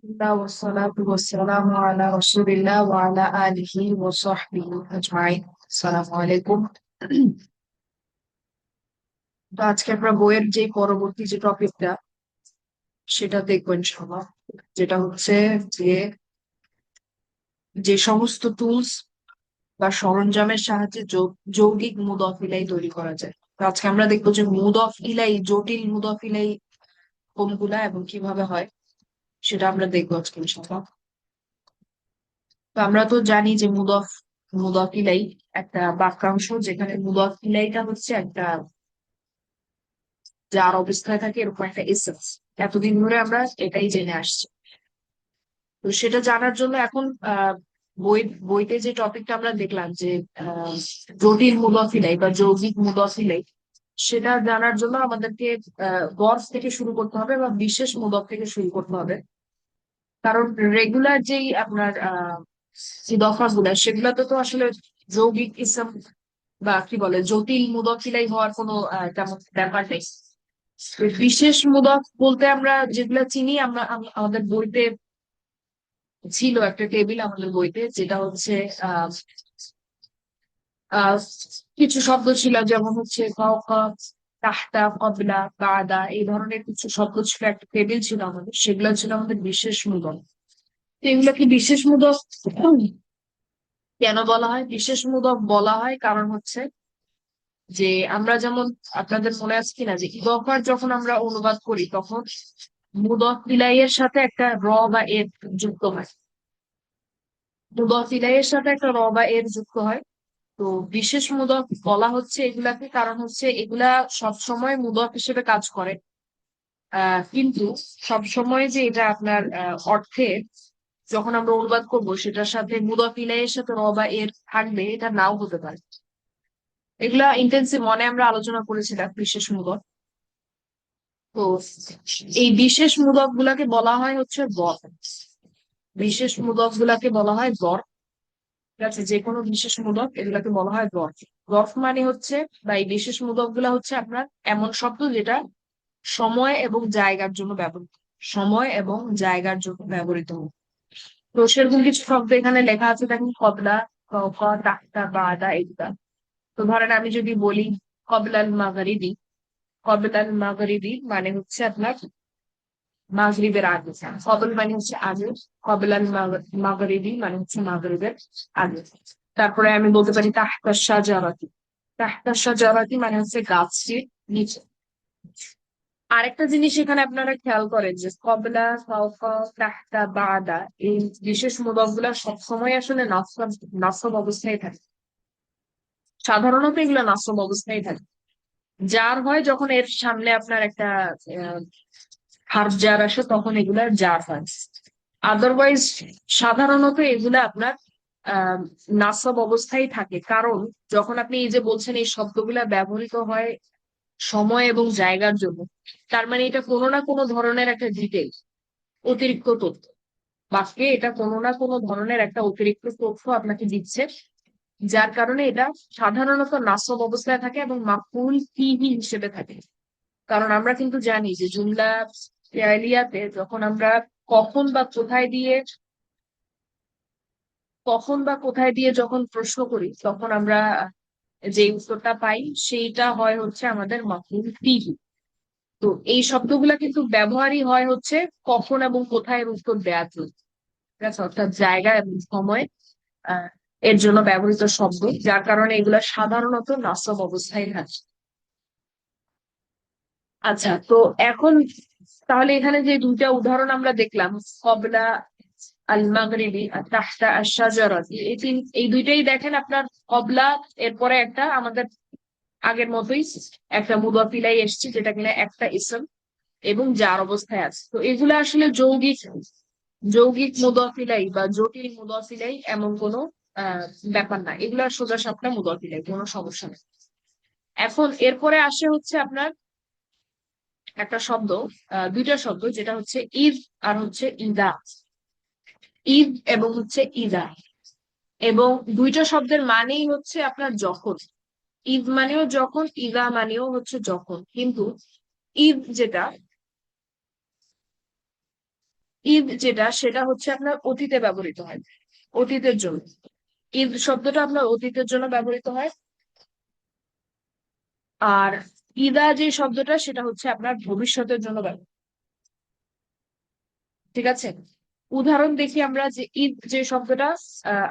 الله والصلاة والسلام على رسول الله وعلى آله وصحبه أجمعين السلام عليكم। তো আজকে আমরা বইয়ের যে পরবর্তী যে টপিকটা সেটা দেখবো ইনশাআল্লাহ, যেটা হচ্ছে যে যে সমস্ত টুলস বা সরঞ্জামের সাহায্যে যৌগিক মুদফ ইলাই তৈরি করা যায়। তো আজকে আমরা দেখবো যে মুদফ ইলাই, জটিল মুদফ ইলাই কোনগুলা এবং কিভাবে হয় সেটা আমরা দেখবো আজকে ইনশাআল্লাহ। তো আমরা তো জানি যে মুদফ ইলাই একটা বাক্যাংশ, যেখানে মুদফ ইলাইটা হচ্ছে একটা যার অবস্থায় থাকে এরকম একটা এসেন্স। এতদিন ধরে আমরা এটাই জেনে আসছি। তো সেটা জানার জন্য এখন বইতে যে টপিকটা আমরা দেখলাম যে আহ, জটিল মুদফ ইলাই বা যৌগিক মুদফ ইলাই, সেটা জানার জন্য আমাদেরকে গড় থেকে শুরু করতে হবে বা বিশেষ মুদফ থেকে শুরু করতে হবে। কারণ রেগুলার যেই আপনার যে দফাগুলা সেগুলাতে তো আসলে যৌগিক ইসম বা কি বলে জটিল মুদখিলাই হওয়ার কোনো তেমন ব্যাপার নেই। বিশেষ মুদখ বলতে আমরা যেগুলা চিনি, আমাদের বইতে ছিল একটা টেবিল আমাদের বইতে, যেটা হচ্ছে আহ আহ কিছু শব্দ ছিল, যেমন হচ্ছে ফাওকা, তাহতা, কবলা, বাদা, এই ধরনের কিছু শব্দ ছিল, একটা টেবিল ছিল আমাদের, সেগুলো ছিল আমাদের বিশেষ মুদখ। তো এগুলোকে বিশেষ মুদখ কেন বলা হয়? বিশেষ মুদখ বলা হয় কারণ হচ্ছে যে আমরা যেমন, আপনাদের মনে আছে কিনা যে ইদফার যখন আমরা অনুবাদ করি তখন মুদফ ইলাইয়ের সাথে একটা র বা এর যুক্ত হয়। মুদফ ইলাইয়ের সাথে একটা র বা এর যুক্ত হয়। তো বিশেষ মুদফ বলা হচ্ছে এগুলাকে কারণ হচ্ছে এগুলা সবসময় মুদফ হিসেবে কাজ করে। কিন্তু সবসময় যে এটা আপনার অর্থে যখন আমরা অনুবাদ করবো সেটার সাথে মুদফ ইলাইয়ের সাথে র বা এর থাকবে, এটা নাও হতে পারে। এগুলা ইন্টেন্সিভ মনে আমরা আলোচনা করেছিলাম বিশেষ মুদফ। তো এই বিশেষ মুদফ গুলাকে বলা হয় হচ্ছে গড়। বিশেষ মুদফ গুলাকে বলা হয় গড়। ঠিক আছে, যে কোনো বিশেষ মুদফ এগুলাকে বলা হয় গড়। গড় মানে হচ্ছে, বা এই বিশেষ মুদফ গুলা হচ্ছে আপনার এমন শব্দ যেটা সময় এবং জায়গার জন্য ব্যবহৃত, সময় এবং জায়গার জন্য ব্যবহৃত হয়। তো সেরকম কিছু শব্দ এখানে লেখা আছে, দেখুন কবলা, তাহতা, বাদা, এগুলা। তো ধরেন আমি যদি বলি কবলাল মাগরিবি, কবলাল মাগরিবি মানে হচ্ছে আপনার মাগরিবের আগে। কবল মানে হচ্ছে আগে, কবলাল মাগরিবি মানে হচ্ছে মাগরিবের আগে। তারপরে আমি বলতে পারি তাহতা শাজারাতি, তাহতা শাজারাতি মানে হচ্ছে গাছটির নিচে। আরেকটা জিনিস এখানে আপনারা খেয়াল করেন যে কবলা, ফাওকা, তাহতা, বাদা, এই বিশেষ মুদফ গুলা সবসময় আসলে নাসব নাসব অবস্থায় থাকে। সাধারণত এগুলো নাসব অবস্থায় থাকে। জার হয় যখন এর সামনে আপনার একটা হার্ফ জার আসে, তখন এগুলা জার হয়। আদারওয়াইজ সাধারণত এগুলা আপনার আহ নাসব অবস্থায় থাকে। কারণ যখন আপনি এই যে বলছেন এই শব্দগুলা ব্যবহৃত হয় সময় এবং জায়গার জন্য, তার মানে এটা কোনো না কোনো ধরনের একটা ডিটেল, অতিরিক্ত তথ্য। বাক্যে এটা কোনো না কোনো ধরনের একটা অতিরিক্ত তথ্য আপনাকে দিচ্ছে, যার কারণে এটা সাধারণত নাসব অবস্থায় থাকে এবং মাফউল বিহি হিসেবে থাকে। কারণ আমরা কিন্তু জানি যে জুমলা ফিআলিয়াতে যখন আমরা কখন বা কোথায় দিয়ে যখন প্রশ্ন করি, তখন আমরা যে উত্তরটা পাই সেইটা হয় হচ্ছে আমাদের মাফউল বিহি। তো এই শব্দগুলা কিন্তু ব্যবহারই হয় হচ্ছে কখন এবং কোথায় এর উত্তর দেওয়ার জন্য। ঠিক আছে, অর্থাৎ জায়গা এবং সময় আহ এর জন্য ব্যবহৃত শব্দ, যার কারণে এগুলা সাধারণত নাসব অবস্থায় থাকে। আচ্ছা, তো এখন তাহলে এখানে যে দুইটা উদাহরণ আমরা দেখলাম, কবলা আল মাগরিবি আর তাহতা আশ-শাজারাতি, এই দুইটাই দেখেন আপনার কবলা, এরপরে একটা আমাদের আগের মতোই একটা মুদাফ ইলাইহি এসেছে, যেটা কিনা একটা ইসম এবং যার অবস্থায় আছে। তো এগুলো আসলে যৌগিক যৌগিক মুদাফ ইলাইহি বা জটিল মুদাফ ইলাইহি এমন কোনো আহ ব্যাপার না, এগুলা সোজা সাপটা মুদাফ ইলাইহি, কোনো সমস্যা নেই। এখন এরপরে আসে হচ্ছে আপনার একটা শব্দ, দুইটা শব্দ, যেটা হচ্ছে ঈদ আর হচ্ছে ইদা। ঈদ এবং হচ্ছে ইদা, এবং দুইটা শব্দের মানেই হচ্ছে আপনার যখন। ঈদ মানেও যখন, ইদা মানেও হচ্ছে যখন। কিন্তু ঈদ যেটা, ঈদ যেটা সেটা হচ্ছে আপনার অতীতে ব্যবহৃত হয়, অতীতের জন্য। ঈদ শব্দটা আপনার অতীতের জন্য ব্যবহৃত হয়। আর ইদা যে শব্দটা সেটা হচ্ছে আপনার ভবিষ্যতের জন্য ব্যবহৃত। ঠিক আছে, উদাহরণ দেখি আমরা যে ঈদ যে শব্দটা,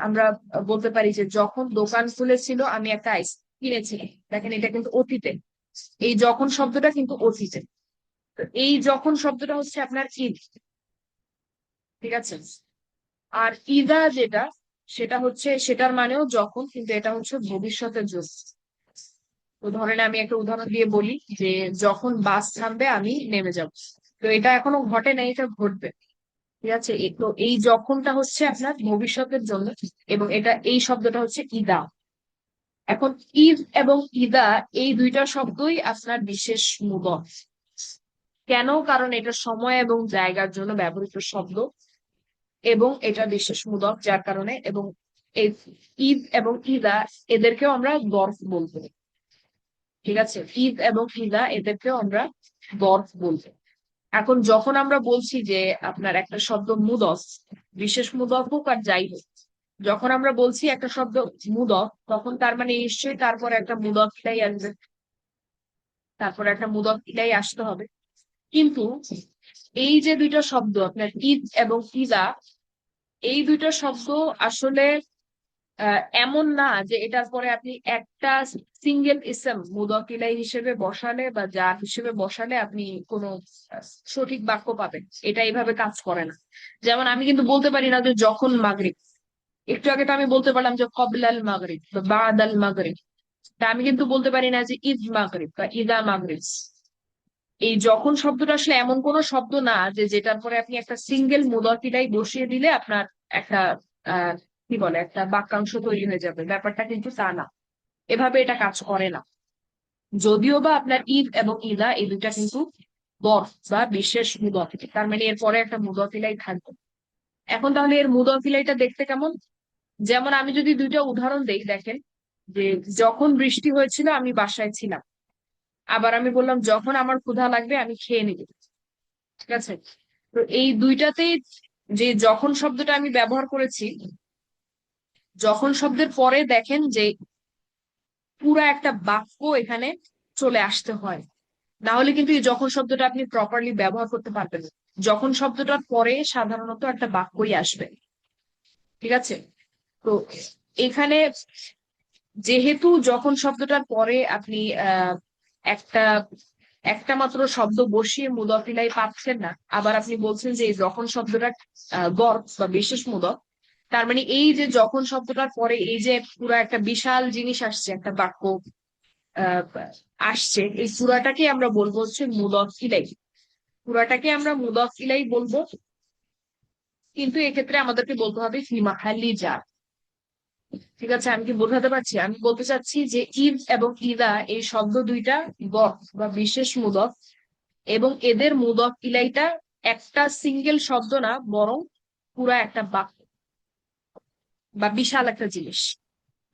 আমরা বলতে পারি যে যখন দোকান খুলেছিল আমি একটা আইস কিনেছিলাম। দেখেন এটা কিন্তু অতীতে, এই যখন শব্দটা কিন্তু অতীতে। তো এই যখন শব্দটা হচ্ছে আপনার ঈদ। ঠিক আছে, আর ইদা যেটা সেটা হচ্ছে সেটার মানেও যখন, কিন্তু এটা হচ্ছে ভবিষ্যতের জন্য। তো ধরেন আমি একটা উদাহরণ দিয়ে বলি যে যখন বাস থামবে আমি নেমে যাব। তো এটা এখনো ঘটে নাই, এটা ঘটবে। ঠিক আছে, তো এই যখনটা হচ্ছে আপনার ভবিষ্যতের জন্য, এবং এটা এই শব্দটা হচ্ছে ইদা। এখন ঈদ এবং ইদা এই দুইটা শব্দই আপনার বিশেষ মুদত। কেন? কারণ এটা সময় এবং জায়গার জন্য ব্যবহৃত শব্দ, এবং এটা বিশেষ মুদত যার কারণে। এবং এই ঈদ এবং ইদা এদেরকেও আমরা গর্ভ বলবো। ঠিক আছে, ঈদ এবং ইদা এদেরকেও আমরা গর্ভ বলবো। এখন যখন আমরা বলছি যে আপনার একটা শব্দ মুদত, বিশেষ মুদত হোক আর যাই হোক, যখন আমরা বলছি একটা শব্দ মুদত, তখন তার মানে নিশ্চয়ই তারপরে একটা মুদত ইলাই আসবে, তারপরে একটা মুদত ইলাই আসতে হবে। কিন্তু এই যে দুইটা শব্দ আপনার ঈদ এবং ইদা, এই দুইটা শব্দ আসলে এমন না যে এটার পরে আপনি একটা সিঙ্গেল ইসম মুদত ইলাই হিসেবে বসালে বা যার হিসেবে বসালে আপনি কোনো আহ, সঠিক বাক্য পাবেন। এটা এইভাবে কাজ করে না। যেমন আমি কিন্তু বলতে পারি না যে যখন মাগরিব, একটু আগে তো আমি বলতে পারলাম যে কবলাল মাগরিব বা বাদাল মাগরিব। তা আমি কিন্তু বলতে পারি না যে ঈদ মাগরিব বা ইদা মাগরিব। এই যখন শব্দটা আসলে এমন কোন শব্দ না যে যেটার পরে আপনি একটা সিঙ্গেল মুদাফিলাই বসিয়ে দিলে আপনার একটা আহ কি বলে একটা বাক্যাংশ তৈরি হয়ে যাবে। ব্যাপারটা কিন্তু তা না, এভাবে এটা কাজ করে না। যদিও বা আপনার ঈদ এবং ইদা এই দুইটা কিন্তু বরফ বা বিশেষ মুদাফিল, তার মানে এরপরে একটা মুদাফিলাই থাকবে। এখন তাহলে এর মুদাফিলাইটা দেখতে কেমন? যেমন আমি যদি দুইটা উদাহরণ দেই, দেখেন যে যখন বৃষ্টি হয়েছিল আমি বাসায় ছিলাম। আবার আমি বললাম যখন আমার ক্ষুধা লাগবে আমি খেয়ে নিব। ঠিক আছে, তো এই দুইটাতেই যে যখন শব্দটা আমি ব্যবহার করেছি, যখন শব্দের পরে দেখেন যে পুরা একটা বাক্য এখানে চলে আসতে হয়, না হলে কিন্তু এই যখন শব্দটা আপনি প্রপারলি ব্যবহার করতে পারবেন না। যখন শব্দটার পরে সাধারণত একটা বাক্যই আসবে। ঠিক আছে, তো এখানে যেহেতু যখন শব্দটার পরে আপনি একটা একটা মাত্র শব্দ বসিয়ে মুদফিলাই পাচ্ছেন না, আবার আপনি বলছেন যে এই যখন শব্দটা গড় বা বিশেষ মুদফ, তার মানে এই যে যখন শব্দটার পরে এই যে পুরো একটা বিশাল জিনিস আসছে, একটা বাক্য আহ আসছে, এই পুরাটাকে আমরা বলবো হচ্ছে মুদফ ইলাই। পুরাটাকে আমরা মুদফ ইলাই বলবো, কিন্তু এক্ষেত্রে আমাদেরকে বলতে হবে ফি মাহাল্লি জার। ঠিক আছে, আমি কি বোঝাতে পারছি? আমি বলতে চাচ্ছি যে ঈদ এবং ইদা এই শব্দ দুইটা গফ বা বিশেষ মুদফ, এবং এদের মুদফ ইলাইটা একটা সিঙ্গেল শব্দ না, বরং পুরা একটা বাক্য বা বিশাল একটা জিনিস।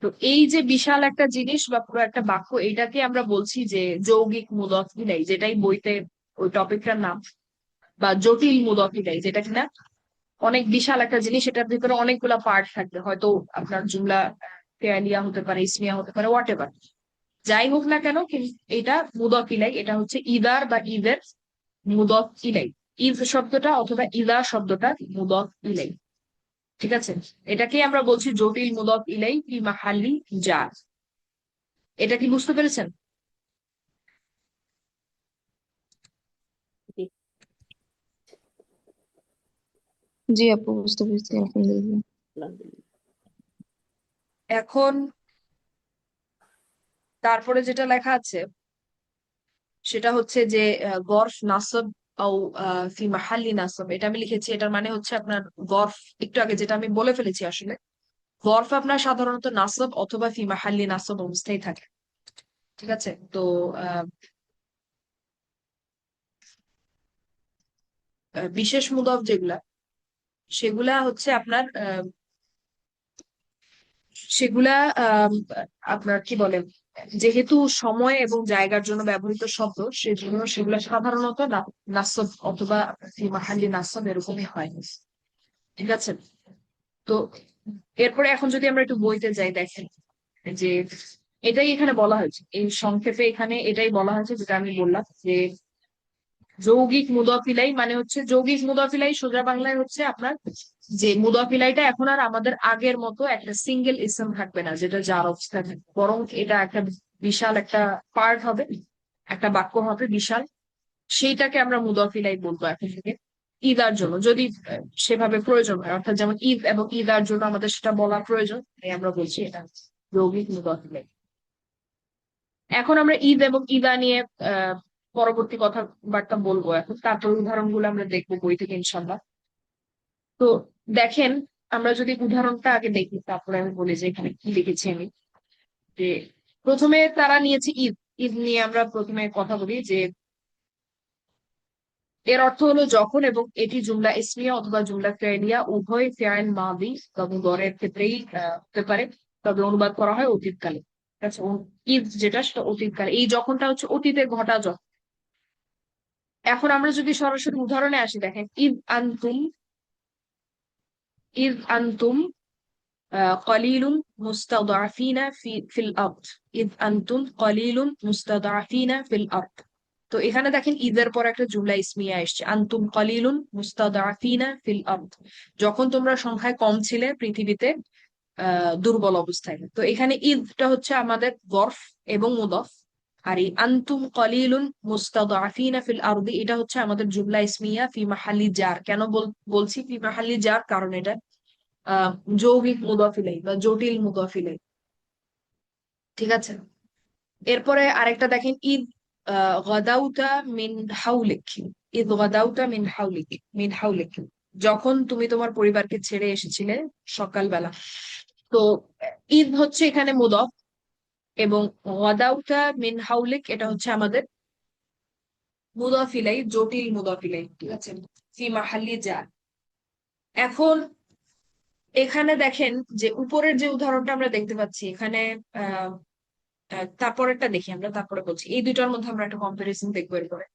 তো এই যে বিশাল একটা জিনিস বা পুরো একটা বাক্য, এটাকে আমরা বলছি যে যৌগিক মুদফ ইলাই, যেটাই বইতে ওই টপিকটার নাম, বা জটিল মুদফ ইলাই, যেটা কিনা অনেক বিশাল একটা জিনিস, এটার ভিতরে অনেকগুলা পার্ট থাকবে। হয়তো আপনার জুমলা ফেয়ালিয়া হতে পারে, ইসমিয়া হতে পারে, হোয়াট এভার, যাই হোক না কেন, কিন্তু এটা মুদফ ইলাই। এটা হচ্ছে ইদার বা ঈদের মুদফ ইলাই। ঈদ শব্দটা অথবা ইদা শব্দটা মুদফ ইলাই। ঠিক আছে, এটাকে আমরা বলছি জটিল মুদফ ইলাই ফি মাহাল্লি জার। এটা কি বুঝতে পেরেছেন? জি জি আপু, বুঝতে পেরেছি, আলহামদুলিল্লাহ। আলহামদুলিল্লাহ। এখন তারপরে যেটা লেখা আছে সেটা হচ্ছে যে গরফ নাসব আও ফি মাহাল্লি নাসব, এটা আমি লিখেছি। এটার মানে হচ্ছে আপনার গরফ, একটু আগে যেটা আমি বলে ফেলেছি আসলে, গরফ আপনার সাধারণত নাসব অথবা ফি মাহাল্লি নাসব অবস্থায় থাকে। ঠিক আছে, তো আহ বিশেষ মুদফ যেগুলা, সেগুলা হচ্ছে আপনার সেগুলা আপনার কি বলে যেহেতু সময় এবং জায়গার জন্য ব্যবহৃত শব্দ, সেজন্য সেগুলো সাধারণত নাসব অথবা ফি মাহাল্লি নাসব এরকমই হয়। ঠিক আছে? তো এরপরে এখন যদি আমরা একটু বইতে যাই, দেখেন যে এটাই এখানে বলা হয়েছে, এই সংক্ষেপে এখানে এটাই বলা হয়েছে যেটা আমি বললাম যে যৌগিক মুদাফ ইলাই মানে হচ্ছে, যৌগিক মুদাফ ইলাই সোজা বাংলায় হচ্ছে আপনার যে মুদাফ ইলাইটা এখন আর আমাদের আগের মতো একটা সিঙ্গেল ইসম থাকবে না যেটা যার অবস্থায় থাকবে, বরং এটা একটা বিশাল একটা পার্ট হবে, একটা বাক্য হবে বিশাল। সেইটাকে আমরা মুদাফ ইলাই বলবো এখন থেকে ইদার জন্য, যদি সেভাবে প্রয়োজন হয়, অর্থাৎ যেমন ঈদ এবং ইদার জন্য আমাদের সেটা বলা প্রয়োজন, তাই আমরা বলছি এটা যৌগিক মুদাফ ইলাই। এখন আমরা ঈদ এবং ইদা নিয়ে পরবর্তী কথাবার্তা বলবো, এখন তারপর উদাহরণগুলো আমরা দেখবো বই থেকে ইনশাল্লাহ। তো দেখেন, আমরা যদি উদাহরণটা আগে দেখি তারপরে আমি বলি যে এখানে কি লিখেছি আমি। যে প্রথমে তারা নিয়েছে ঈদ, ঈদ নিয়ে আমরা প্রথমে কথা বলি যে এর অর্থ হলো যখন, এবং এটি জুমলা ইসমিয়া অথবা জুমলা ফেলিয়া উভয় ফেআইল মাদি বা মুদরের ক্ষেত্রেই হতে পারে, তবে অনুবাদ করা হয় অতীতকালে। ঠিক আছে? ঈদ যেটা সেটা অতীতকালে, এই যখনটা হচ্ছে অতীতে ঘটা যখন। এখন আমরা যদি সরাসরি উদাহরণে আসি, দেখেন ইদ আনতুম কলিলুন মুস্তাদআফিনা ফিল আরদ, ইদ আনতুম কলিলুন মুস্তাদআফিনা ফিল আরদ। তো এখানে দেখেন ঈদের পর একটা জুমলা ইসমিয়া এসছে, আনতুম কলিলুন মুস্তাদআফিনা ফিল আরদ, যখন তোমরা সংখ্যায় কম ছিলে পৃথিবীতে, দুর্বল অবস্থায়। তো এখানে ঈদটা হচ্ছে আমাদের গরফ এবং মুদফ, আর এই আনতুম কলিলুন মুস্তাদআফিনা ফিল আরদি এটা হচ্ছে আমাদের জুমলা ইসমিয়া ফি মাহাল্লি জার। কেন বলছি ফি মাহাল্লি জার, কারণ এটা আহ যৌগিক মুদাফ ইলাইহি বা জটিল মুদাফ ইলাইহি। ঠিক আছে? এরপরে আরেকটা দেখেন, ঈদ গাদাউতা মিন হাউলিক, ঈদ গাদাউতা মিন হাউলিক, যখন তুমি তোমার পরিবারকে ছেড়ে এসেছিলে সকালবেলা। তো ঈদ হচ্ছে এখানে মুদাফ, এবং গাদাউতা মিন হাউলিক এটা হচ্ছে আমাদের মুদাফ ইলাইহি, জটিল মুদাফ ইলাইহি। ঠিক আছে? ফি মাহাল্লি জার। এখন এখানে দেখেন যে উপরের যে উদাহরণটা আমরা দেখতে পাচ্ছি এখানে, আহ তারপরেরটা দেখি আমরা, তারপরে বলছি, এই দুইটার মধ্যে আমরা একটা কম্পারিজন দেখবো এরপরে।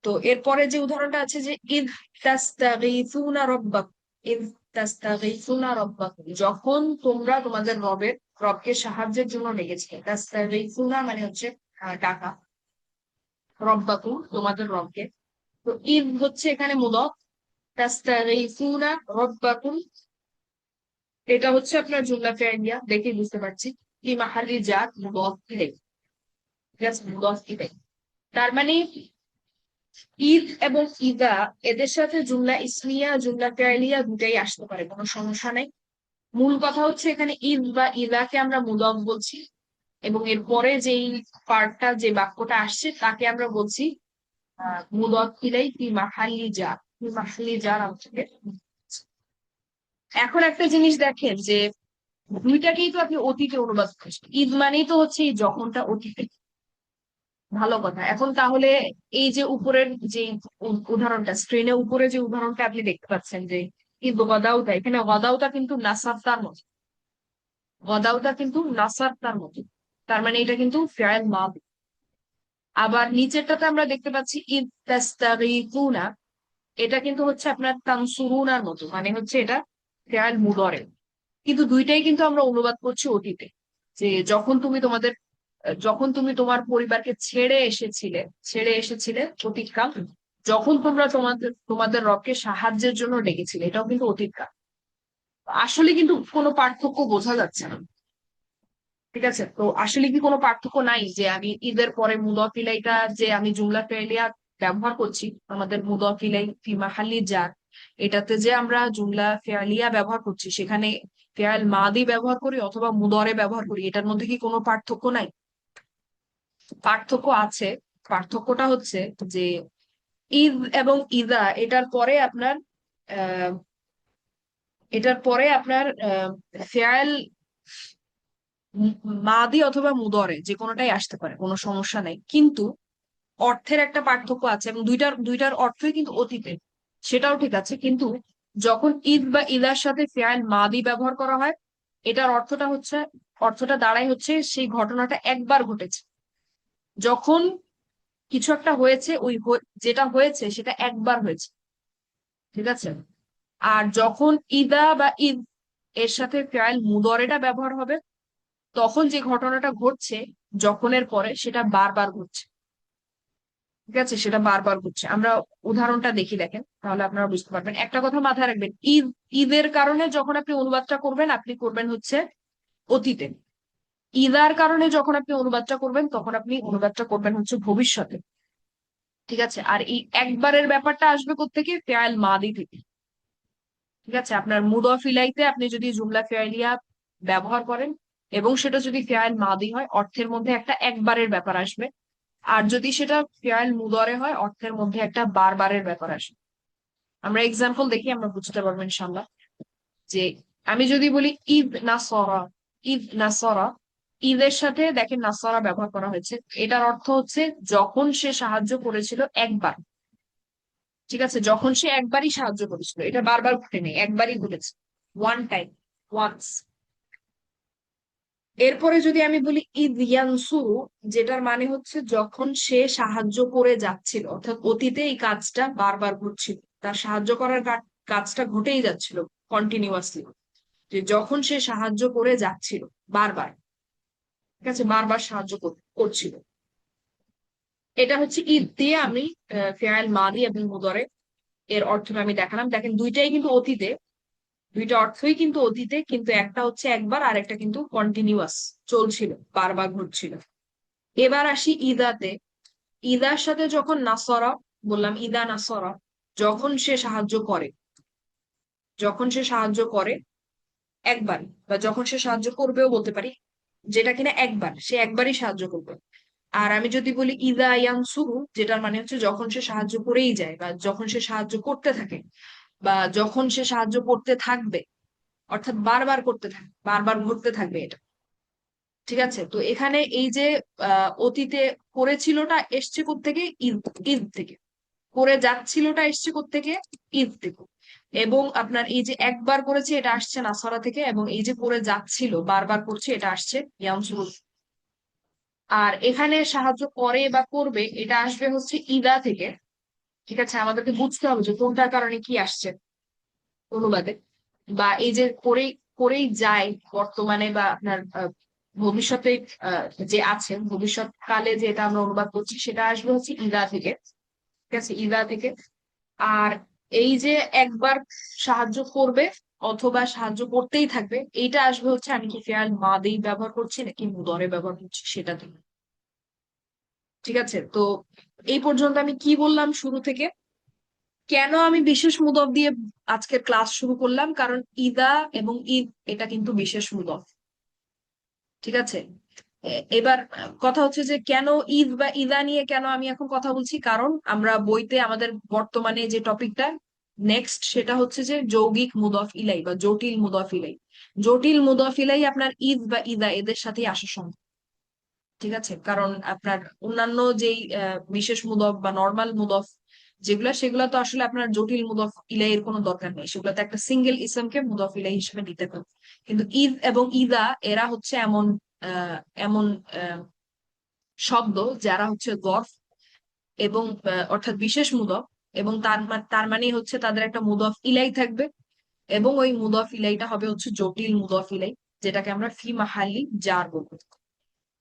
তো এরপরে যে উদাহরণটা আছে যে ইদ তাস্তাগীথুনা রাব্বাকুম, ইদ তাস্তাগীথুনা রাব্বাকুম, যখন তোমরা তোমাদের রবকে সাহায্যের জন্য ডেকেছিলে। তাস্তাগীথুনা মানে হচ্ছে ডাকা, রব্বাকুম তোমাদের রবকে। তো ইদ হচ্ছে এখানে মুদাফ, তাস্তাগীথুনা রাব্বাকুম এটা হচ্ছে আপনার জুমলা ফেরিয়া, দেখে বুঝতে পারছি কি মাহালি জার মুদাফ ইলাইহি। ঠিক আছে? মুদাফ ইলাইহি, তার মানে ঈদ এবং ইদা এদের সাথে জুমলা ইসমিয়া জুমলা ফেলিয়া দুটাই আসতে পারে, কোনো সমস্যা নাই। মূল কথা হচ্ছে এখানে ঈদ বা ইদাকে আমরা মুদাফ বলছি, এবং এর পরে যেই পার্টটা যে বাক্যটা আসছে তাকে আমরা বলছি মুদাফ ইলাইহি ফি মাহাল্লি জার, ফি মাহাল্লি জার আমাদের। এখন একটা জিনিস দেখেন যে দুইটাকেই তো আপনি অতীতে অনুবাদ করছেন, ঈদ মানেই তো হচ্ছে এই যখনটা অতীতে। ভালো কথা। এখন তাহলে এই যে উপরের যে উদাহরণটা, স্ক্রিনে উপরে যে উদাহরণটা আপনি দেখতে পাচ্ছেন যে ঈদ গদাউতা, এখানে গদাউতা কিন্তু নাসাব তার মতো, গদাউতা কিন্তু নাসাব তার মতো, তার মানে এটা কিন্তু ফেয়াল মাদি। আবার নিচেরটাতে আমরা দেখতে পাচ্ছি ঈদ তাস্তাগীথুনা, এটা কিন্তু হচ্ছে আপনার তানসুরুনার মতো, মানে হচ্ছে এটা ফেয়াল মুদরে। কিন্তু দুইটাই কিন্তু আমরা অনুবাদ করছি অতীতে, যে যখন তুমি তোমার পরিবারকে ছেড়ে এসেছিলে অতীতকাল, যখন তোমরা তোমাদের রবকে সাহায্যের জন্য ডেকেছিলে এটাও কিন্তু অতীতকাল। আসলে কিন্তু কোনো পার্থক্য বোঝা যাচ্ছে না। ঠিক আছে? তো আসলে কি কোনো পার্থক্য নাই যে আমি ঈদের পরে মুদাফ ইলাইটা যে আমি জুমলা ফেলিয়া ব্যবহার করছি, আমাদের মুদাফ ইলাই ফি মাহাল্লি জার, এটাতে যে আমরা জুমলা ফেলিয়া ব্যবহার করছি, সেখানে ফেয়াল মাদি ব্যবহার করি অথবা মুদরে ব্যবহার করি, এটার মধ্যে কি কোনো পার্থক্য নাই? পার্থক্য আছে। পার্থক্যটা হচ্ছে যে ঈদ এবং ইদা আহ এটার পরে আপনার ফেয়াল মাদি অথবা মুদরে যে কোনোটাই আসতে পারে, কোনো সমস্যা নাই, কিন্তু অর্থের একটা পার্থক্য আছে, এবং দুইটার অর্থই কিন্তু অতীতে, সেটাও ঠিক আছে। কিন্তু যখন ঈদ বা ইদার সাথে ফেয়াল মাদি ব্যবহার করা হয়, এটার অর্থটা হচ্ছে অর্থটা দাঁড়ায় হচ্ছে সেই ঘটনাটা একবার ঘটেছে। যখন কিছু একটা হয়েছে, যেটা হয়েছে সেটা একবার হয়েছে, ঠিক আছে। আর যখন ইদা বা ইদ এর সাথে ফেয়াল মুদরেটা ব্যবহার হবে, তখন যে ঘটনাটা ঘটছে যখনের পরে, সেটা বারবার ঘটছে, ঠিক আছে, সেটা বারবার ঘটছে। আমরা উদাহরণটা দেখি, দেখেন, তাহলে আপনারা বুঝতে পারবেন। একটা কথা মাথায় রাখবেন, ঈদের কারণে যখন আপনি অনুবাদটা করবেন, আপনি করবেন হচ্ছে অতীতে। ইদার কারণে যখন আপনি অনুবাদটা করবেন, তখন আপনি অনুবাদটা করবেন হচ্ছে ভবিষ্যতে, ঠিক আছে। আর এই একবারের ব্যাপারটা আসবে কোত্থেকে? ফেয়াল মাদি থেকে, ঠিক আছে। আপনার মুদফ ইলাইতে আপনি যদি জুমলা ফেয়ালিয়া ব্যবহার করেন এবং সেটা যদি ফেয়াল মাদি হয়, অর্থের মধ্যে একটা একবারের ব্যাপার আসবে। আর যদি সেটা ফেয়াল মুদরে হয়, অর্থের মধ্যে একটা বারবারের ব্যাপার আসবে। আমরা এক্সাম্পল দেখি, আমরা বুঝতে পারবো ইনশাল্লাহ। যে আমি যদি বলি ঈদ নাসরা, ঈদ নাসরা, ঈদের সাথে দেখেন নাসরা ব্যবহার করা হয়েছে। এটার অর্থ হচ্ছে যখন সে সাহায্য করেছিল একবার, ঠিক আছে। যখন সে একবারই সাহায্য করেছিল, এটা বারবার ঘটে নেই, একবারই ঘটেছে, ওয়ান টাইম, ওয়ান্স। এরপরে যদি আমি বলি ঈদ ইয়ানসুরু, যেটার মানে হচ্ছে যখন সে সাহায্য করে যাচ্ছিল, অর্থাৎ অতীতে এই কাজটা বারবার ঘটছিল, তার সাহায্য করার কাজটা ঘটেই যাচ্ছিল কন্টিনিউয়াসলি, যে যখন সে সাহায্য করে যাচ্ছিল বারবার, ঠিক আছে, বারবার সাহায্য করছিল। এটা হচ্ছে ঈদ দিয়ে আমি ফেয়াল মাদি এবং মুদরে এর অর্থটা আমি দেখালাম। দেখেন দুইটাই কিন্তু অতীতে, দুইটা অর্থই কিন্তু অতীতে, কিন্তু একটা হচ্ছে একবার আর একটা কিন্তু কন্টিনিউয়াস, চলছিল, বারবার ঘটছিল। এবার আসি ইদাতে। ইদার সাথে যখন নাসরা বললাম, ইদা নাসরা, যখন সে সাহায্য করে, যখন সে সাহায্য করে একবার, বা যখন সে সাহায্য করবেও বলতে পারি, যেটা কিনা একবার, সে একবারই সাহায্য করবে। আর আমি যদি বলি ইদা ইয়ানসুরু, যেটার মানে হচ্ছে যখন সে সাহায্য করেই যায়, বা যখন সে সাহায্য করতে থাকে, বা যখন সে সাহায্য করতে থাকবে, অর্থাৎ বারবার করতে থাকবে, বারবার ঘটতে থাকবে এটা, ঠিক আছে। তো এখানে এই যে অতীতে করেছিলটা এসছে কোত্থেকে? ঈদ, ঈদ থেকে। করে যাচ্ছিলটা এসছে কোত্থেকে? ঈদ থেকে। এবং আপনার এই যে একবার করেছে, এটা আসছে নাসারা থেকে, এবং এই যে করে যাচ্ছিল, বারবার করছে, এটা আসছে ইয়ানসুরু। আর এখানে সাহায্য করে বা করবে, এটা আসবে হচ্ছে ইদা থেকে, ঠিক আছে। আমাদেরকে বুঝতে হবে যে কোনটার কারণে কি আসছে অনুবাদে। বা এই যে করেই, করেই যায় বর্তমানে, বা আপনার ভবিষ্যতে যে আছে, ভবিষ্যৎ কালে যেটা আমরা অনুবাদ করছি, সেটা আসবে হচ্ছে ইদা থেকে, ঠিক আছে, ইদা থেকে। আর এই যে একবার সাহায্য করবে অথবা সাহায্য করতেই থাকবে, এইটা আসবে হচ্ছে আমি কি ফেয়াল মাদি ব্যবহার করছি নাকি মুদরে ব্যবহার করছি সেটা থেকে, ঠিক আছে। তো এই পর্যন্ত আমি কি বললাম শুরু থেকে? কেন আমি বিশেষ মুদফ দিয়ে আজকের ক্লাস শুরু করলাম? কারণ ইদা এবং ঈদ এটা কিন্তু বিশেষ মুদফ, ঠিক আছে। এবার কথা হচ্ছে যে কেন ঈদ বা ইদা নিয়ে কেন আমি এখন কথা বলছি, কারণ আমরা বইতে আমাদের বর্তমানে যে টপিকটা নেক্সট, সেটা হচ্ছে যে যৌগিক মুদফ ইলাই বা জটিল মুদফ ইলাই। জটিল মুদফ ইলাই আপনার ঈদ বা ইদা এদের সাথেই আসা সম্ভব, ঠিক আছে। কারণ আপনার অন্যান্য যেই বিশেষ মুদফ বা নর্মাল মুদফ যেগুলা, সেগুলো তো আসলে আপনার জটিল মুদফ ইলাই এর কোনো দরকার নেই, সেগুলোতে একটা সিঙ্গেল ইসমকে মুদফ ইলাই হিসেবে নিতে পারে। কিন্তু ঈদ এবং ইদা এরা হচ্ছে এমন এমন শব্দ যারা হচ্ছে গরফ এবং অর্থাৎ বিশেষ মুদফ, এবং তার মানে হচ্ছে তাদের একটা মুদফ ইলাই থাকবে, এবং ওই মুদফ ইলাইটা হবে হচ্ছে জটিল মুদফ ইলাই, যেটাকে আমরা ফি মাহালি জার বলবো।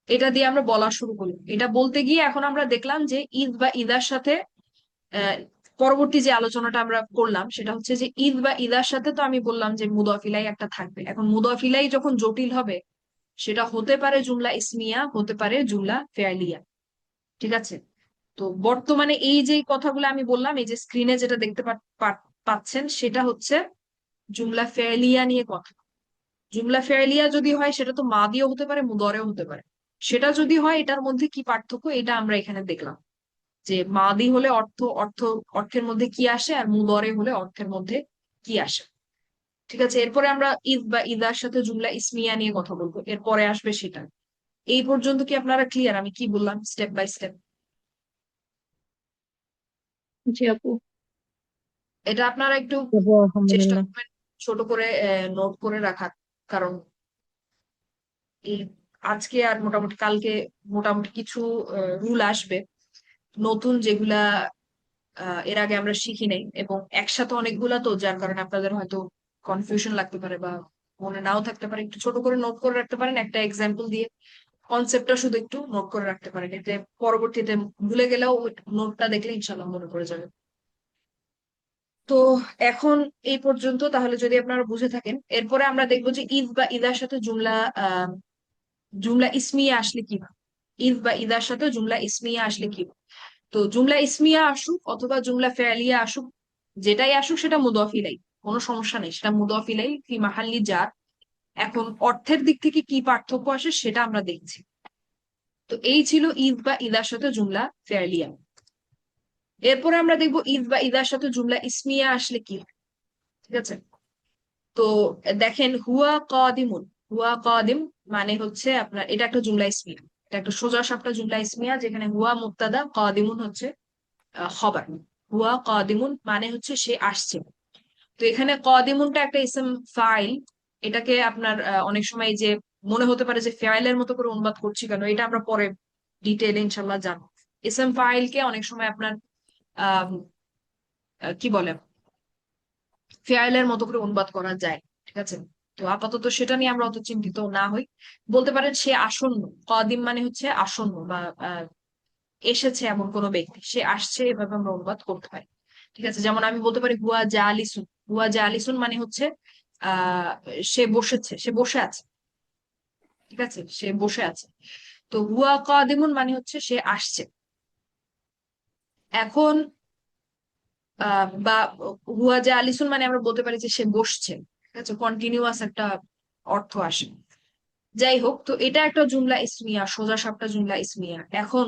এটা দিয়ে আমরা বলা শুরু করি। এটা বলতে গিয়ে এখন আমরা দেখলাম যে ঈদ বা ইদার সাথে আহ, পরবর্তী যে আলোচনাটা আমরা করলাম সেটা হচ্ছে যে ঈদ বা ইদার সাথে তো আমি বললাম যে মুদফ ইলাই একটা থাকবে। এখন মুদফ ইলাই যখন জটিল হবে, সেটা হতে পারে জুমলা ইসমিয়া, হতে পারে জুমলা ফেয়ালিয়া, ঠিক আছে। তো বর্তমানে এই যে কথাগুলো আমি বললাম, এই যে স্ক্রিনে যেটা দেখতে পাচ্ছেন, সেটা হচ্ছে জুমলা ফেয়ালিয়া নিয়ে কথা। জুমলা ফেয়ালিয়া যদি হয়, সেটা তো মাদিও হতে পারে, মুদরেও হতে পারে। সেটা যদি হয়, এটার মধ্যে কি পার্থক্য, এটা আমরা এখানে দেখলাম। যে মাদি হলে অর্থের মধ্যে কি আসে, আর মুদরে হলে অর্থের মধ্যে কি আসে, ঠিক আছে। এরপরে আমরা ঈদ বা ইদার সাথে জুমলা ইসমিয়া নিয়ে কথা বলবো, এরপরে আসবে সেটা। এই পর্যন্ত কি আপনারা ক্লিয়ার আমি কি বললাম স্টেপ বাই স্টেপ? জি আপু। এটা আপনারা একটু যাবো চেষ্টা আলহামদুলিল্লাহ। করবেন ছোট করে নোট করে রাখার। কারণ এই আজকে আর মোটামুটি কালকে মোটামুটি কিছু রুল আসবে নতুন, যেগুলা এর আগে আমরা শিখি নাই, এবং একসাথে অনেকগুলা, তো যার কারণে আপনাদের হয়তো কনফিউশন লাগতে পারে বা মনে নাও থাকতে পারে। একটু ছোট করে নোট করে রাখতে পারেন, একটা এক্সাম্পল দিয়ে কনসেপ্টটা শুধু একটু নোট করে রাখতে পারেন, এতে পরবর্তীতে ভুলে গেলেও নোটটা দেখলে ইনশাল্লাহ মনে পড়ে যাবে। তো এখন এই পর্যন্ত তাহলে যদি আপনারা বুঝে থাকেন, এরপরে আমরা দেখবো যে ঈদ বা ঈদার সাথে জুমলা ইসমিয়া আসলে কি হয়। ঈদ বা ঈদার সাথে জুমলা ইসমিয়া আসলে কি হয়। তো জুমলা ইসমিয়া আসুক অথবা জুমলা ফেলিয়া আসুক, যেটাই আসুক সেটা মুদাফ ইলাই, কোনো সমস্যা নেই, সেটা মুদাফ ইলাই ফি মাহাল্লি জার। এখন অর্থের দিক থেকে কি পার্থক্য আসে সেটা আমরা দেখছি। তো এই ছিল ঈদ বা ঈদার সাথে জুমলা ফেলিয়া। এরপরে আমরা দেখবো ঈদ বা ঈদার সাথে জুমলা ইসমিয়া আসলে কি হয়। ঠিক আছে। তো দেখেন, হুয়া কাদিমুন, হুয়া কাদিম মানে হচ্ছে আপনার এটা একটা জুমলা ইসমিয়া, এটা একটা সোজা সাপটা জুমলা ইসমিয়া, যেখানে হুয়া মুক্তাদা, কাদিমুন হচ্ছে খবর। হুয়া কাদিমুন মানে হচ্ছে সে আসছে। তো এখানে কাদিমুনটা একটা ইসম ফাইল। এটাকে আপনার অনেক সময় যে মনে হতে পারে যে ফাইলের মতো করে অনুবাদ করছি কেন, এটা আমরা পরে ডিটেইলে ইনশাল্লাহ জানবো। ইসম ফাইলকে অনেক সময় আপনার আহ কি বলে ফেয়াইলের মতো করে অনুবাদ করা যায়। ঠিক আছে। তো আপাতত সেটা নিয়ে আমরা অত চিন্তিত না হই। বলতে পারেন সে আসন্ন, কাদিম মানে হচ্ছে আসন্ন বা এসেছে এমন কোনো ব্যক্তি, সে আসছে, এভাবে আমরা অনুবাদ করতে পারি। ঠিক আছে। যেমন আমি বলতে পারি হুয়া জালিসুন, হুয়া জালিসুন মানে হচ্ছে আহ সে বসেছে, সে বসে আছে। ঠিক আছে, সে বসে আছে। তো হুয়া কাদিমুন মানে হচ্ছে সে আসছে। এখন বা হুয়া জালিসুন মানে আমরা বলতে পারি যে সে বসছে। ঠিক আছে, কন্টিনিউয়াস একটা অর্থ আসে। যাই হোক, তো এটা একটা জুমলা ইসমিয়া, সোজা সাপটা জুমলা ইসমিয়া। এখন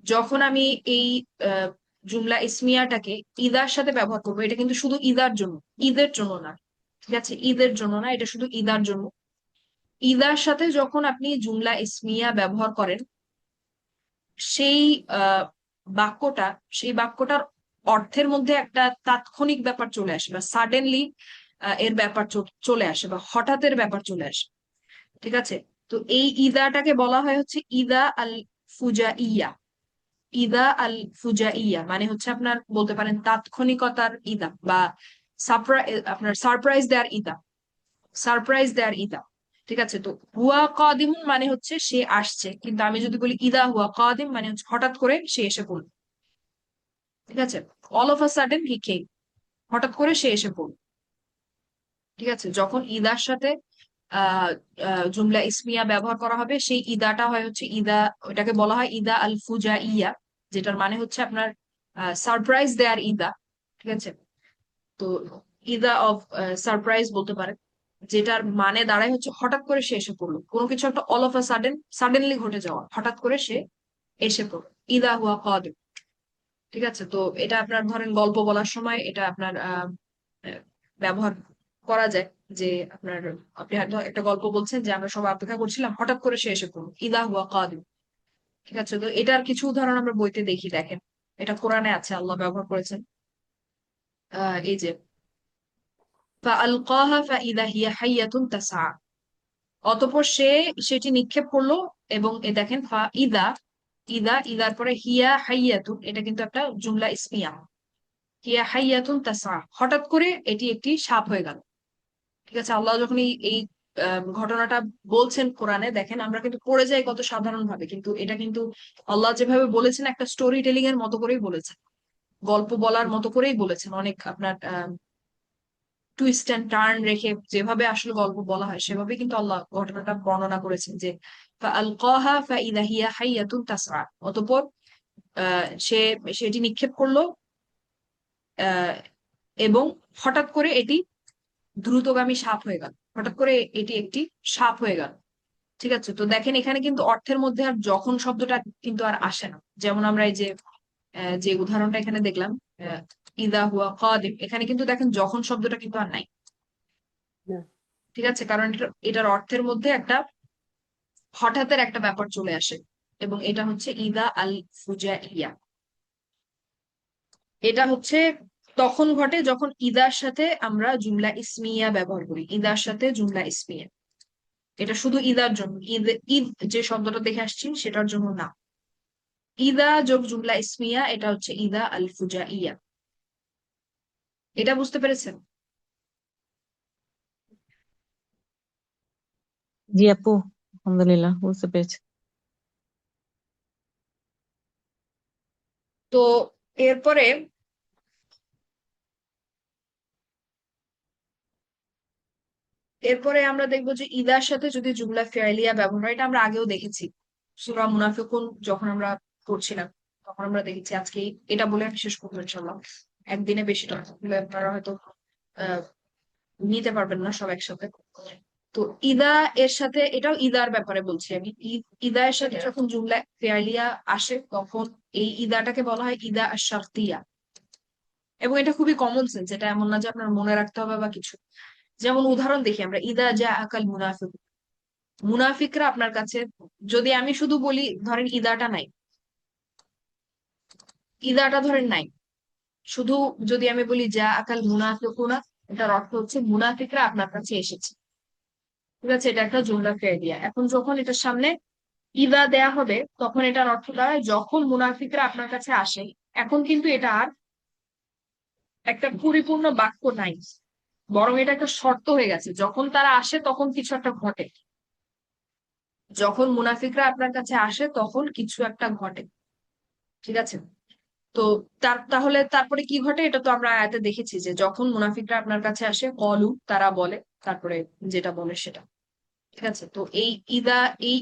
যখন আমি এই আহ, জুমলা ইসমিয়াটাকে ইদার সাথে ব্যবহার করবো, এটা কিন্তু শুধু ইদার জন্য, ঈদের জন্য না। ঠিক আছে, ঈদের জন্য না, এটা শুধু ইদার জন্য। ইদার সাথে যখন আপনি জুমলা ইসমিয়া ব্যবহার করেন, সেই আহ বাক্যটা সেই বাক্যটার অর্থের মধ্যে একটা তাৎক্ষণিক ব্যাপার চলে আসে, বা সাডেনলি এর ব্যাপার চলে আসে, বা হঠাৎের ব্যাপার চলে আসে। ঠিক আছে। তো এই ইদাটাকে বলা হয় হচ্ছে ইদা আল ফুজা ইয়া। ইদা আল ফুজা ইয়া মানে হচ্ছে আপনার বলতে পারেন তাৎক্ষণিকতার ইদা, বা আপনার সারপ্রাইজ দেয়ার ইদা, সারপ্রাইজ দেয়ার ইদা। ঠিক আছে। তো হুয়া কাদিমুন মানে হচ্ছে সে আসছে, কিন্তু আমি যদি বলি ইদা হুয়া কাদিম মানে হচ্ছে হঠাৎ করে সে এসে পড়ল। ঠিক আছে, অল অফ আ সাডেন হি কেম, হঠাৎ করে সে এসে পড়ল। ঠিক আছে, যখন ইদার সাথে আহ জুমলা ইসমিয়া ব্যবহার করা হবে, সেই ইদাটা হয় হচ্ছে ইদা, ওটাকে বলা হয় ইদা আল ফুজা ইয়া, যেটার মানে হচ্ছে আপনার সারপ্রাইজ দেয়ার ইদা। ঠিক আছে। তো ইদা অফ সারপ্রাইজ বলতে পারেন, যেটার মানে দাঁড়ায় হচ্ছে হঠাৎ করে সে এসে পড়লো, কোনো কিছু একটা অল অফ আ সাডেনলি ঘটে যাওয়া, হঠাৎ করে সে এসে পড়লো। ইদা হুয়া কাদিম। ঠিক আছে। তো এটা আপনার ধরেন গল্প বলার সময় এটা আপনার আহ, ব্যবহার করা যায়, যে আপনার আপনি হয়তো একটা গল্প বলছেন যে আমরা সবাই অপেক্ষা করছিলাম, হঠাৎ করে সে এসে পড়লো, ইদা হুয়া কাদিম। ঠিক আছে। তো এটার কিছু উদাহরণ আমরা বইতে দেখি, দেখেন এটা কোরআনে আছে, আল্লাহ ব্যবহার করেছেন। এই যে فألقاها فإذا هي حية تسعى, অতঃপর সে সেটি নিক্ষেপ করলো, এবং এ দেখেন ফা ইদা, ইদার পরে হিয়া হাইয়াতুন, এটা কিন্তু একটা জুমলা ইসমিয়া। হিয়া হাইয়াতুন তাসা, হঠাৎ করে এটি একটি সাপ হয়ে গেল। ঠিক আছে, আল্লাহ যখন এই ঘটনাটা বলছেন কোরআনে, দেখেন আমরা কিন্তু পড়ে যাই কত সাধারণ ভাবে, কিন্তু এটা কিন্তু আল্লাহ যেভাবে বলেছেন একটা স্টোরি টেলিং এর মতো করেই বলেছেন, গল্প বলার মতো করেই বলেছেন, অনেক আপনার টুইস্ট অ্যান্ড টার্ন রেখে যেভাবে আসলে গল্প বলা হয় সেভাবে কিন্তু আল্লাহ ঘটনাটা বর্ণনা করেছেন, যে ফাআলকাহা ফাইদা হিয়া হাইয়াতুন তাসআ, অতঃপর সে সেটি নিক্ষেপ করলো, আহ, এবং হঠাৎ করে এটি দ্রুতগামী সাপ হয়ে গেল, হঠাৎ করে এটি একটি সাপ হয়ে গেল। ঠিক আছে। তো দেখেন এখানে কিন্তু অর্থের মধ্যে আর যখন শব্দটা কিন্তু আর আসে না, যেমন আমরা এই যে যে উদাহরণটা এখানে দেখলাম, আহ, ইদা হুয়া কাদিম, এখানে কিন্তু দেখেন যখন শব্দটা কিন্তু আর নাই। ঠিক আছে, কারণ এটার অর্থের মধ্যে একটা হঠাৎের একটা ব্যাপার চলে আসে, এবং এটা হচ্ছে ইদা আল ফুজা ইয়া। এটা হচ্ছে তখন ঘটে যখন ইদার সাথে আমরা জুমলা ইসমিয়া ব্যবহার করি, ইদার সাথে জুমলা ইসমিয়া। এটা শুধু ইদার জন্য, ঈদ ঈদ যে শব্দটা দেখে আসছি সেটার জন্য না। ইদা যোগ জুমলা ইসমিয়া, এটা হচ্ছে ইদা আল ফুজাইয়া। এটা বুঝতে পেরেছেন? জি আপু, আলহামদুলিল্লাহ বুঝতে পেরেছি। তো এরপরে এরপরে আমরা দেখবো যে ইদার সাথে যদি জুমলা ফেয়ালিয়া ব্যবহার হয়, এটা আমরা আগেও দেখেছি সূরা মুনাফিকুন যখন আমরা পড়ছিলাম, তখন আমরা দেখেছি। আজকে এটা বলে আমি শেষ করবো ইনশাল্লাহ। একদিনে বেশি টপিক গুলো আপনারা হয়তো আহ নিতে পারবেন না সব একসাথে। তো ইদা এর সাথে, এটাও ইদার ব্যাপারে বলছি আমি, ইদা এর সাথে যখন জুমলা ফেয়ালিয়া আসে তখন এই ইদাটাকে বলা হয় ইদা আশ-শারতিয়া। এবং এটা খুবই কমন সেন্স, এটা এমন না যে আপনার মনে রাখতে হবে বা কিছু। যেমন উদাহরণ দেখি আমরা, ইদা জা আকাল মুনাফিক, মুনাফিকরা আপনার কাছে, যদি আমি শুধু বলি ধরেন ইদাটা নাই, ইদাটা ধরেন নাই, শুধু যদি আমি বলি যা আকাল মুনাফিকুনা, এটার অর্থ হচ্ছে মুনাফিকরা আপনার কাছে এসেছে। ঠিক আছে, এটা একটা জুমলা ফেরিয়া। এখন যখন এটার সামনে ইদা দেয়া হবে তখন এটার অর্থ দাঁড়ায় যখন মুনাফিকরা আপনার কাছে আসে। এখন কিন্তু এটা আর একটা পরিপূর্ণ বাক্য নাই, বরং এটা একটা শর্ত হয়ে গেছে। যখন তারা আসে তখন কিছু একটা ঘটে, যখন মুনাফিকরা আপনার কাছে আসে তখন কিছু একটা ঘটে। ঠিক আছে, তো তাহলে তারপরে কি ঘটে, এটা তো আমরা আয়াতে দেখেছি যে যখন মুনাফিকরা আপনার কাছে আসে কলু, তারা বলে, তারপরে যেটা বলে সেটা। ঠিক আছে, তো এই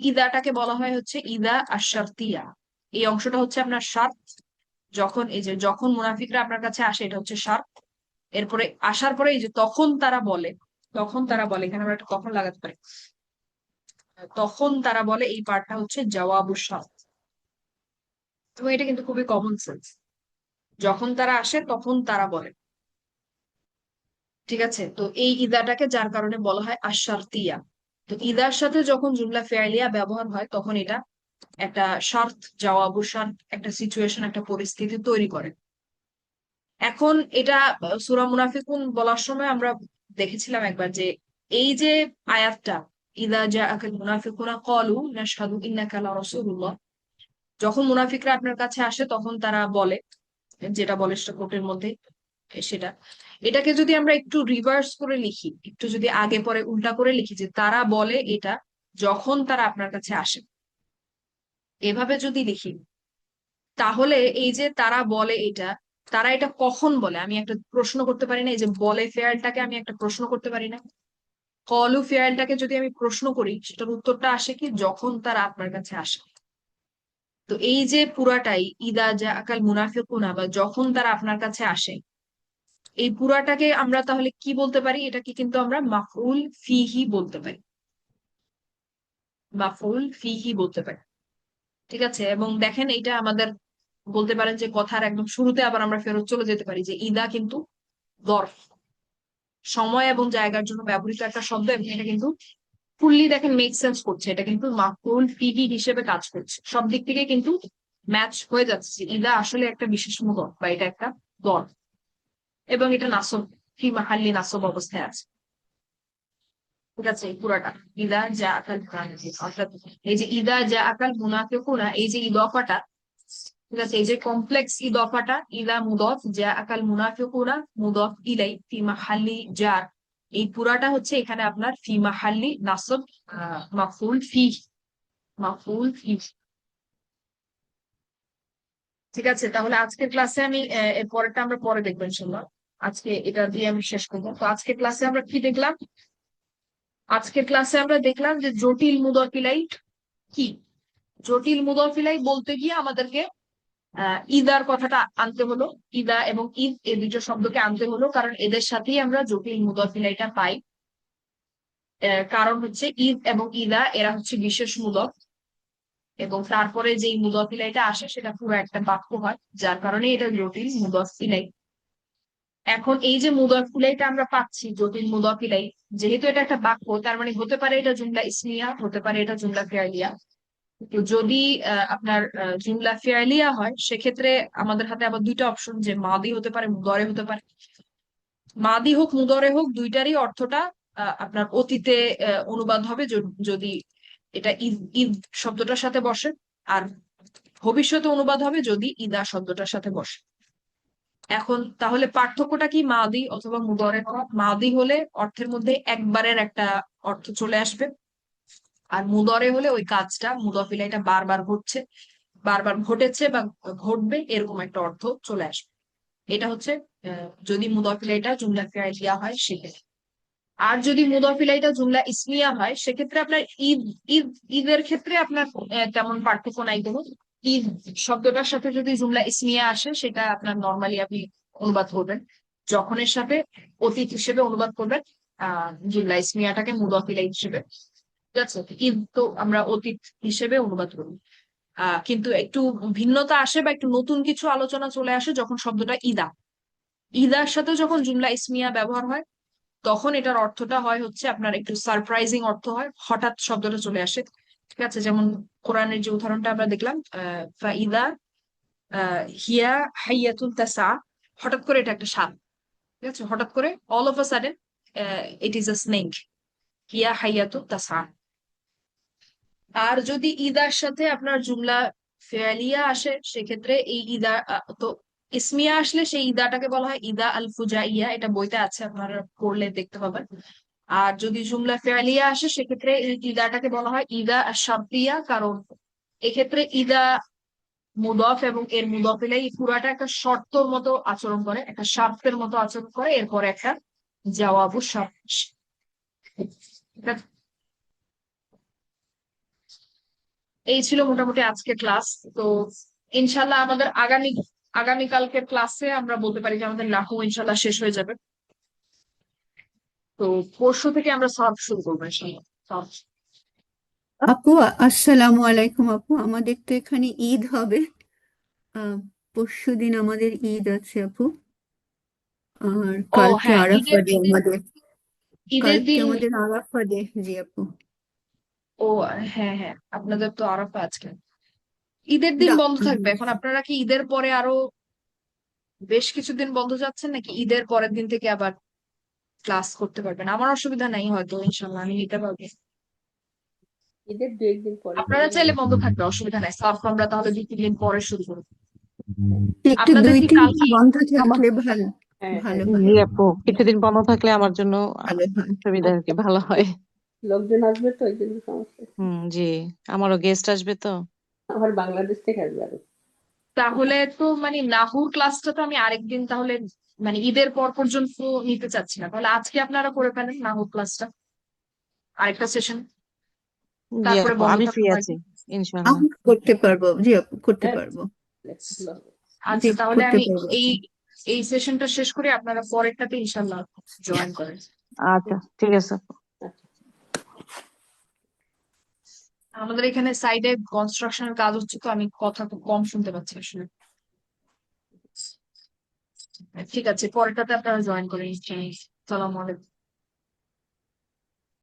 ইদাটাকে বলা হয় হচ্ছে ইদা আশ-শারতিয়া। এই অংশটা হচ্ছে আপনার শর্ত। যখন এই যে যখন মুনাফিকরা আপনার কাছে আসে, এটা হচ্ছে শর্ত। এরপরে আসার পরে এই যে তখন তারা বলে, তখন তারা বলে, এখানে আমরা একটা তখন লাগাতে পারি, তখন তারা বলে, এই পার্টটা হচ্ছে জওয়াবু শর্ত। তো এটা কিন্তু খুবই কমন সেন্স, যখন তারা আসে তখন তারা বলে। ঠিক আছে, তো এই ইদাটাকে যার কারণে বলা হয় আশ-শারতিয়া। তো ইদার সাথে যখন জুমলা ফেয়ালিয়া ব্যবহার হয় তখন এটা একটা শর্ত, জওয়াবু শর্ত, একটা সিচুয়েশন, একটা পরিস্থিতি তৈরি করে। এখন এটা সূরা মুনাফিকুন বলার সময় আমরা দেখেছিলাম একবার যে এই যে আয়াতটা, ইদা জাআকাল মুনাফিকুনা ক্বালু নাশহাদু ইন্নাকা লা রাসূলুল্লাহ, যখন মুনাফিকরা আপনার কাছে আসে তখন তারা বলে, যেটা বলে সেটা কোটের মধ্যে সেটা, এটাকে যদি আমরা একটু রিভার্স করে লিখি, একটু যদি আগে পরে উল্টা করে লিখি, যে তারা বলে এটা যখন তারা আপনার কাছে আসে, এভাবে যদি লিখি, তাহলে এই যে তারা বলে এটা, তারা এটা কখন বলে, আমি একটা প্রশ্ন করতে পারি না? এই যে বলে ফেয়ারটাকে আমি একটা প্রশ্ন করতে পারি না? কলু ফেয়ারটাকে যদি আমি প্রশ্ন করি, সেটার উত্তরটা আসে কি যখন তারা আপনার কাছে আসে। তো এই যে পুরাটাই ইদা জা আকাল মুনাফিকুনা, বা যখন তারা আপনার কাছে আসে, এই পুরাটাকে আমরা তাহলে কি বলতে পারি? এটাকে কিন্তু আমরা মাফউল ফিহি বলতে পারি, মাফউল ফিহি বলতে পারি। ঠিক আছে, এবং দেখেন এটা আমাদের বলতে পারেন যে কথার একদম শুরুতে আবার আমরা ফেরত চলে যেতে পারি যে ইদা কিন্তু দরফ, সময় এবং জায়গার জন্য ব্যবহৃত একটা শব্দ, এবং এটা কিন্তু ফুললি দেখেন মেক সেন্স করছে, এটা কিন্তু মাফউল ফিহি হিসেবে কাজ করছে, সব দিক থেকে কিন্তু ম্যাচ হয়ে যাচ্ছে। ইদা আসলে একটা বিশেষ মুদত, বা এটা একটা দরফ, এবং এটা নাসব, ফি মাহাল্লি নাসব অবস্থায় আছে। ঠিক আছে, এই পুরাটা ইদা জা আকাল মুনাফিকুন, অর্থাৎ এই যে ইদা জা আকাল মুনাফিকুনা, এই যে ইদফাটা, ঠিক আছে, এই যে কমপ্লেক্স ইদফাটা, ইদা মুদফ, জা আকাল মুনাফিকুনা মুদফ ইলাই, ফি মাহাল্লি জার, এই পুরাটা হচ্ছে এখানে আপনার ফি মাহাল্লি নাসব, মাফউল ফি, মাফউল ফি। ঠিক আছে, তাহলে আজকের ক্লাসে আমি এর পরেরটা আমরা পরে দেখবো ইনশাল্লাহ। আজকে এটা দিয়ে আমি শেষ করবো। তো আজকের ক্লাসে আমরা কি দেখলাম? আজকের ক্লাসে আমরা দেখলাম যে জটিল মুদফিলাই কি। জটিল মুদফিলাই বলতে গিয়ে আমাদেরকে ইদার কথাটা আনতে হলো, ইদা এবং ঈদ এই দুটো শব্দকে আনতে হলো, কারণ এদের সাথেই আমরা জটিল মুদফিলাইটা পাই। কারণ হচ্ছে ঈদ এবং ইদা এরা হচ্ছে বিশেষ মুদফ, এবং তারপরে যেই মুদফিলাইটা আসে সেটা পুরো একটা বাক্য হয়, যার কারণে এটা জটিল মুদফিলাই। এখন এই যে মুদফিলাইটা আমরা পাচ্ছি, জটিল মুদফিলাই, যেহেতু এটা একটা বাক্য, তার মানে হতে পারে এটা জুমলা ইসমিয়া, হতে পারে এটা জুমলা ফিআলিয়া। তো যদি আপনার জুমলা ফিআলিয়া হয়, সেক্ষেত্রে আমাদের হাতে আবার দুইটা অপশন, যে মাদি হতে পারে, মুদরে হতে পারে। মাদি হোক মুদরে হোক, দুইটারই অর্থটা আপনার অতীতে অনুবাদ হবে যদি এটা ঈদ ঈদ শব্দটার সাথে বসে, আর ভবিষ্যতে অনুবাদ হবে যদি ইদা শব্দটার সাথে বসে। এখন তাহলে পার্থক্যটা কি মাদি অথবা মুদরে হওয়া? মাদি হলে অর্থের মধ্যে একবারের একটা অর্থ চলে আসবে, আর মুদরে হলে ওই কাজটা মুদফিলা এটা বারবার ঘটছে, বারবার ঘটেছে বা ঘটবে এরকম একটা অর্থ চলে আসবে। এটা হচ্ছে যদি মুদফিলা এটা জুমলা ফিআলিয়া হয় সেক্ষেত্রে। আর যদি মুদফিলা এটা জুমলা ইসমিয়া হয় সেক্ষেত্রে আপনার ঈদ ঈদ ঈদের ক্ষেত্রে আপনার তেমন পার্থক্য নাই কোনো। ঈদ শব্দটার সাথে যদি জুমলা ইসমিয়া আসে সেটা আপনার নর্মালি আপনি অনুবাদ করবেন, যখনের সাথে অতীত হিসেবে অনুবাদ করবেন জুমলা ইসমিয়াটাকে মুদফিলা হিসেবে। ঠিক আছে, ঈদ তো আমরা অতীত হিসেবে অনুবাদ করি। কিন্তু একটু ভিন্নতা আসে বা একটু নতুন কিছু আলোচনা চলে আসে যখন শব্দটা ইদা, ইদার সাথে যখন জুমলা ইসমিয়া ব্যবহার হয় তখন এটার অর্থটা হয় হচ্ছে আপনার একটু সারপ্রাইজিং অর্থ হয়, হঠাৎ শব্দটা চলে আসে। ঠিক আছে, যেমন কোরআনের যে উদাহরণটা আমরা দেখলাম ফাইদা হিয়া হাইয়াতুন তাসা, হঠাৎ করে এটা একটা সাপ। ঠিক আছে, হঠাৎ করে all of a sudden it is a snake, হিয়া হাইয়াতুন তাসা। আর যদি ইদার সাথে আপনার জুমলা ফেয়ালিয়া আসে সেক্ষেত্রে এই ইদা তো ইসমিয়া আসলে সেই ইদাটাকে বলা হয় ইদা আল ফুজাইয়া, এটা বইতে আছে আপনারা পড়লে দেখতে পাবেন। আর যদি জুমলা ফেয়ালিয়া আসে সেক্ষেত্রে এই ইদাটাকে বলা হয় ইদা আশ-শারতিয়া, কারণ এক্ষেত্রে ইদা মুদফ এবং এর মুদফ ইলাইহি পুরাটা একটা শর্তর মতো আচরণ করে, একটা শার্তের মতো আচরণ করে, এরপরে একটা জওয়াবু শার্ত আসে। ঠিক আছে? এই ছিল মোটামুটি আজকে ক্লাস। তো ইনশাল্লাহ আমাদের আগামীকালকের ক্লাসে আমরা বলতে পারি যে আমাদের নাহু ইনশাল্লাহ শেষ হয়ে যাবে। তো পরশু থেকে আমরা সলভ শুরু করবো ইনশাল্লাহ। সলভ। আপু, আসসালামু আলাইকুম আপু। আমাদের তো এখানে ঈদ হবে। পরশুদিন আমাদের ঈদ আছে আপু। আর ও কালকে হ্যাঁ, আরাফা ঈদের ডে ঈদের আমাদের। ঈদের কালকে দিন। আমাদের আরাফা ডে। জি আপু। ও হ্যাঁ হ্যাঁ, আপনাদের তো আরাফা আজকে। ঈদের দিন না, বন্ধ থাকবে। এখন আপনারা কি ঈদের পরে আরো বেশ কিছুদিন বন্ধ যাচ্ছেন, নাকি ঈদের পরের দিন থেকে আবার ক্লাস করতে পারবেন? আমার অসুবিধা নাই, হয়তো ইনশাল্লাহ আমি নিতে পারবো। ঈদের দু একদিন পরে আপনারা করলে চাইলে বন্ধ থাকবে, অসুবিধা নাই। সাফ আমরা তাহলে 2-3 দিন পরে শুরু করবো। একটু আপনাদের দুই কি তিন দিন কালকে? বন্ধ আমার থাকলে ভালো। হ্যাঁ হ্যাঁ, ভালো হয় জি আপু। আপু, কিছুদিন বন্ধ থাকলে আমার জন্য ভালো হয়। সুবিধা আর কি, ভালো হয়। লোকজন আসবে তো এই জন্য সমস্যা। জি, আমারও গেস্ট আসবে তো। আমার বাংলাদেশ থেকে আসবে আরো। তাহলে তো মানে নাহুর ক্লাসটা তো আমি আরেকদিন তাহলে মানে ঈদের পর পর্যন্ত নিতে চাচ্ছি না, তাহলে আজকে আপনারা করে ফেলেন নাহুর ক্লাসটা, আরেকটা সেশন, জি তারপরে আপু, বন্ধ আমি ফ্রি থাকতে আছি পারবেন। ইনশাল্লাহ। আমি করতে পারবো। জি আপু, করতে হ্যাঁ, পারবো। ভালো হবে। জি, আচ্ছা, তাহলে করতে আমি পারবো এই আপু। এই সেশনটা শেষ করে আপনারা পরেরটাতে ইনশাল্লাহ জয়েন করেন। আচ্ছা, ঠিক আছে আপু। আচ্ছা, আমাদের এখানে সাইডে কনস্ট্রাকশনের কাজ হচ্ছে, তো আমি কথা খুব কম শুনতে পাচ্ছি আসলে। ঠিক আছে, পরেরটাতে আপনারা জয়েন করেন। সালাম আলাইকুম।